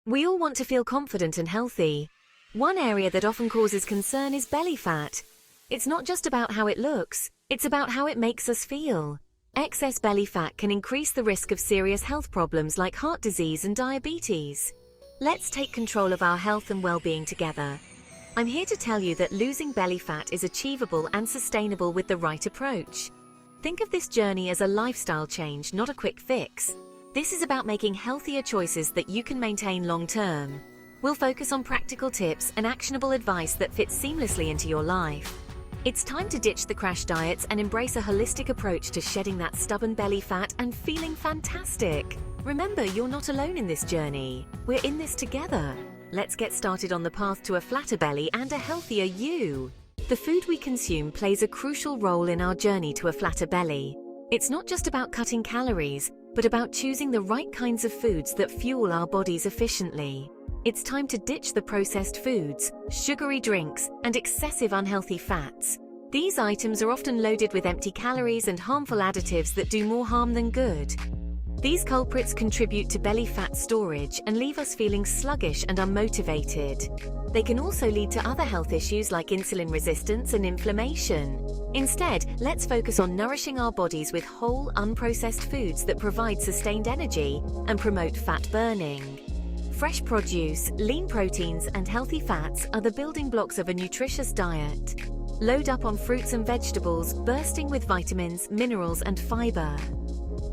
We all want to feel confident and healthy. One area that often causes concern is belly fat. It's not just about how it looks, it's about how it makes us feel. Excess belly fat can increase the risk of serious health problems like heart disease and diabetes. Let's take control of our health and well-being together. I'm here to tell you that losing belly fat is achievable and sustainable with the right approach. Think of this journey as a lifestyle change, not a quick fix. This is about making healthier choices that you can maintain long-term. We'll focus on practical tips and actionable advice that fits seamlessly into your life. It's time to ditch the crash diets and embrace a holistic approach to shedding that stubborn belly fat and feeling fantastic. Remember, you're not alone in this journey. We're in this together. Let's get started on the path to a flatter belly and a healthier you. The food we consume plays a crucial role in our journey to a flatter belly. It's not just about cutting calories, but about choosing the right kinds of foods that fuel our bodies efficiently. It's time to ditch the processed foods, sugary drinks, and excessive unhealthy fats. These items are often loaded with empty calories and harmful additives that do more harm than good. These culprits contribute to belly fat storage and leave us feeling sluggish and unmotivated. They can also lead to other health issues like insulin resistance and inflammation. Instead, let's focus on nourishing our bodies with whole, unprocessed foods that provide sustained energy and promote fat burning. Fresh produce, lean proteins, and healthy fats are the building blocks of a nutritious diet. Load up on fruits and vegetables bursting with vitamins, minerals, and fiber.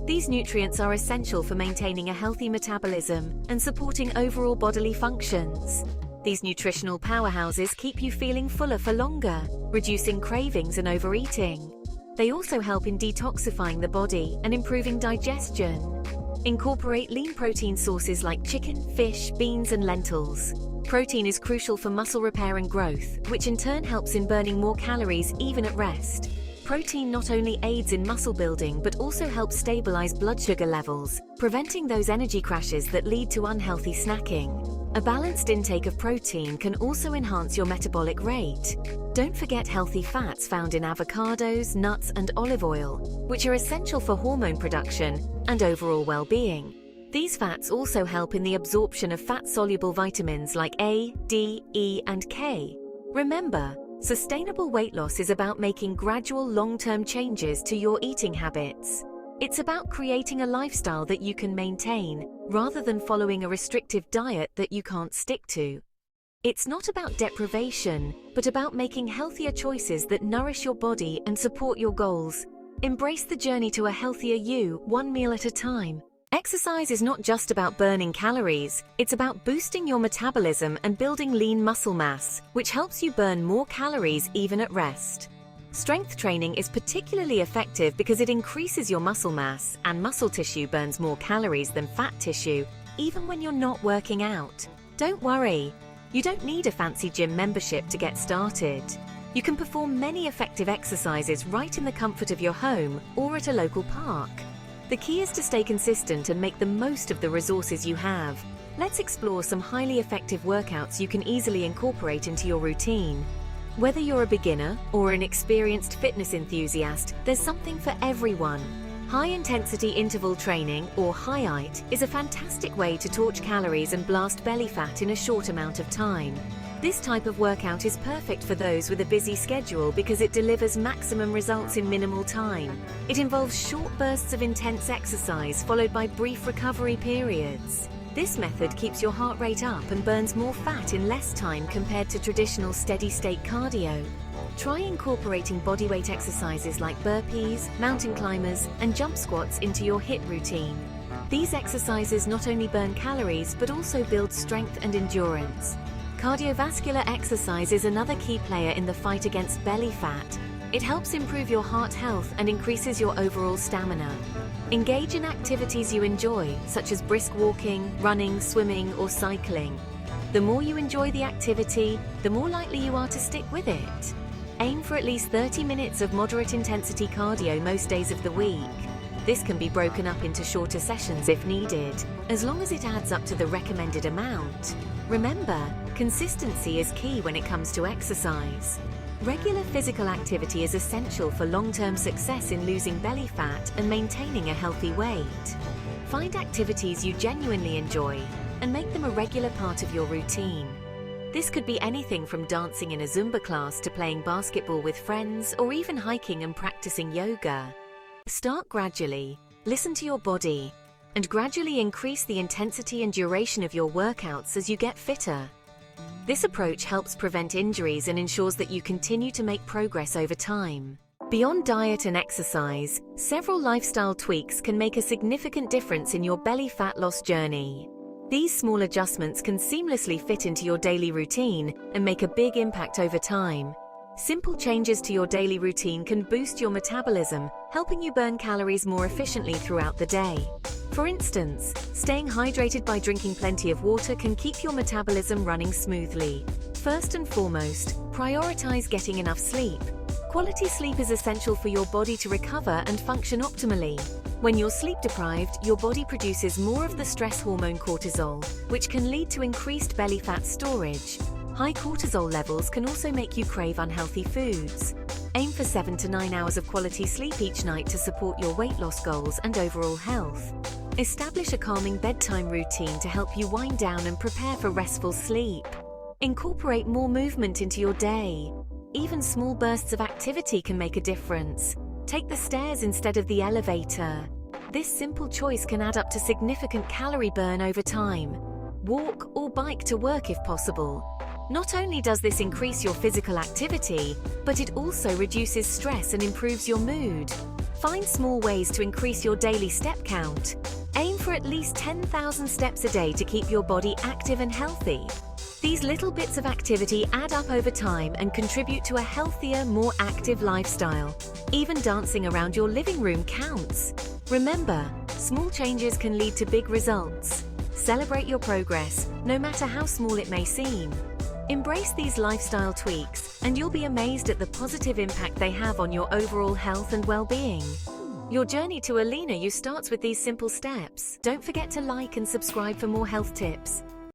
These nutrients are essential for maintaining a healthy metabolism and supporting overall bodily functions. These nutritional powerhouses keep you feeling fuller for longer, reducing cravings and overeating. They also help in detoxifying the body and improving digestion. Incorporate lean protein sources like chicken, fish, beans, and lentils. Protein is crucial for muscle repair and growth, which in turn helps in burning more calories even at rest. Protein not only aids in muscle building but also helps stabilize blood sugar levels, preventing those energy crashes that lead to unhealthy snacking. A balanced intake of protein can also enhance your metabolic rate. Don't forget healthy fats found in avocados, nuts, and olive oil, which are essential for hormone production and overall well-being. These fats also help in the absorption of fat-soluble vitamins like A, D, E, and K. Remember, sustainable weight loss is about making gradual long-term changes to your eating habits. It's about creating a lifestyle that you can maintain, rather than following a restrictive diet that you can't stick to. It's not about deprivation, but about making healthier choices that nourish your body and support your goals. Embrace the journey to a healthier you, one meal at a time. Exercise is not just about burning calories, it's about boosting your metabolism and building lean muscle mass, which helps you burn more calories even at rest. Strength training is particularly effective because it increases your muscle mass, and muscle tissue burns more calories than fat tissue, even when you're not working out. Don't worry, you don't need a fancy gym membership to get started. You can perform many effective exercises right in the comfort of your home or at a local park. The key is to stay consistent and make the most of the resources you have. Let's explore some highly effective workouts you can easily incorporate into your routine. Whether you're a beginner or an experienced fitness enthusiast, there's something for everyone. High-intensity interval training, or HIIT, is a fantastic way to torch calories and blast belly fat in a short amount of time. This type of workout is perfect for those with a busy schedule because it delivers maximum results in minimal time. It involves short bursts of intense exercise followed by brief recovery periods. This method keeps your heart rate up and burns more fat in less time compared to traditional steady-state cardio. Try incorporating bodyweight exercises like burpees, mountain climbers, and jump squats into your HIIT routine. These exercises not only burn calories but also build strength and endurance. Cardiovascular exercise is another key player in the fight against belly fat. It helps improve your heart health and increases your overall stamina. Engage in activities you enjoy, such as brisk walking, running, swimming, or cycling. The more you enjoy the activity, the more likely you are to stick with it. Aim for at least 30 minutes of moderate intensity cardio most days of the week. This can be broken up into shorter sessions if needed, as long as it adds up to the recommended amount. Remember, consistency is key when it comes to exercise. Regular physical activity is essential for long-term success in losing belly fat and maintaining a healthy weight. Find activities you genuinely enjoy, and make them a regular part of your routine. This could be anything from dancing in a Zumba class to playing basketball with friends or even hiking and practicing yoga. Start gradually, listen to your body, and gradually increase the intensity and duration of your workouts as you get fitter. This approach helps prevent injuries and ensures that you continue to make progress over time. Beyond diet and exercise, several lifestyle tweaks can make a significant difference in your belly fat loss journey. These small adjustments can seamlessly fit into your daily routine and make a big impact over time. Simple changes to your daily routine can boost your metabolism, helping you burn calories more efficiently throughout the day. For instance, staying hydrated by drinking plenty of water can keep your metabolism running smoothly. First and foremost, prioritize getting enough sleep. Quality sleep is essential for your body to recover and function optimally. When you're sleep deprived, your body produces more of the stress hormone cortisol, which can lead to increased belly fat storage. High cortisol levels can also make you crave unhealthy foods. Aim for 7 to 9 hours of quality sleep each night to support your weight loss goals and overall health. Establish a calming bedtime routine to help you wind down and prepare for restful sleep. Incorporate more movement into your day. Even small bursts of activity can make a difference. Take the stairs instead of the elevator. This simple choice can add up to significant calorie burn over time. Walk or bike to work if possible. Not only does this increase your physical activity, but it also reduces stress and improves your mood. Find small ways to increase your daily step count. Aim for at least 10,000 steps a day to keep your body active and healthy. These little bits of activity add up over time and contribute to a healthier, more active lifestyle. Even dancing around your living room counts. Remember, small changes can lead to big results. Celebrate your progress, no matter how small it may seem. Embrace these lifestyle tweaks, and you'll be amazed at the positive impact they have on your overall health and well-being. Your journey to a leaner you starts with these simple steps. Don't forget to like and subscribe for more health tips.